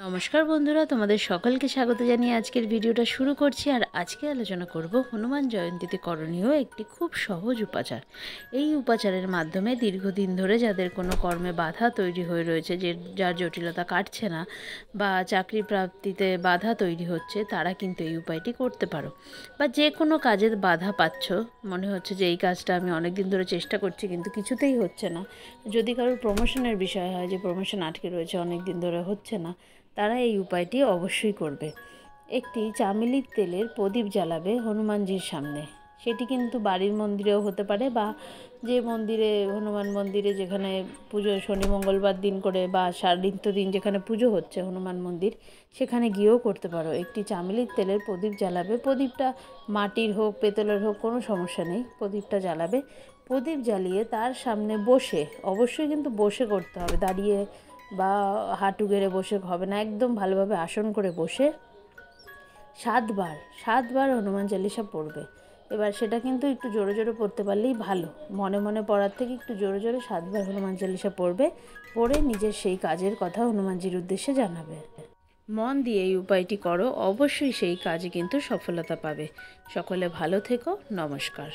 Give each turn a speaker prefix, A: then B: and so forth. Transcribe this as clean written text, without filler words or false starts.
A: নমস্কার বন্ধুরা, তোমাদের সকলকে স্বাগত জানিয়ে আজকের ভিডিওটা শুরু করছি। আর আজকে আলোচনা করব হনুমান জয়ন্তীতে করণীয় একটি খুব সহজ উপাচার। এই উপাচারের মাধ্যমে দীর্ঘদিন ধরে যাদের কোনো কর্মে বাধা তৈরি হয়ে রয়েছে, যার জটিলতা কাটছে না বা চাকরি প্রাপ্তিতে বাধা তৈরি হচ্ছে, তারা কিন্তু এই উপায়টি করতে পারো। বা যে কোনো কাজে বাধা পাচ্ছ, মনে হচ্ছে যে এই কাজটা আমি অনেক দিন ধরে চেষ্টা করছি কিন্তু কিছুতেই হচ্ছে না, যদি কারোর প্রমোশনের বিষয় হয় যে প্রমোশন আটকে রয়েছে অনেক দিন ধরে হচ্ছে না, তারা এই উপায়টি অবশ্যই করবে। একটি চামেলির তেলের প্রদীপ জ্বালাবে হনুমানজির সামনে। সেটি কিন্তু বাড়ির মন্দিরেও হতে পারে বা যে মন্দিরে হনুমান মন্দিরে যেখানে পুজো শনি মঙ্গলবার দিন করে বা নিত্যদিন যেখানে পুজো হচ্ছে হনুমান মন্দির, সেখানে গিয়েও করতে পারো। একটি চামেলির তেলের প্রদীপ জ্বালাবে। প্রদীপটা মাটির হোক পেতলের হোক কোনো সমস্যা নেই, প্রদীপটা জ্বালাবে। প্রদীপ জ্বালিয়ে তার সামনে বসে, অবশ্যই কিন্তু বসে করতে হবে, দাঁড়িয়ে বা হাঁটু গেড়ে বসে হবে না, একদম ভালোভাবে আসন করে বসে 7বার হনুমান চালিসা পড়বে। এবার সেটা কিন্তু একটু জোরে জোরে পড়তে পারলেই ভালো, মনে মনে পড়ার থেকে একটু জোরে জোরে 7বার হনুমান চালিসা পড়বে। পড়ে নিজের সেই কাজের কথা হনুমানজির উদ্দেশ্যে জানাবে। মন দিয়ে এই উপায়টি করো, অবশ্যই সেই কাজে কিন্তু সফলতা পাবে। সকলে ভালো থেকো। নমস্কার।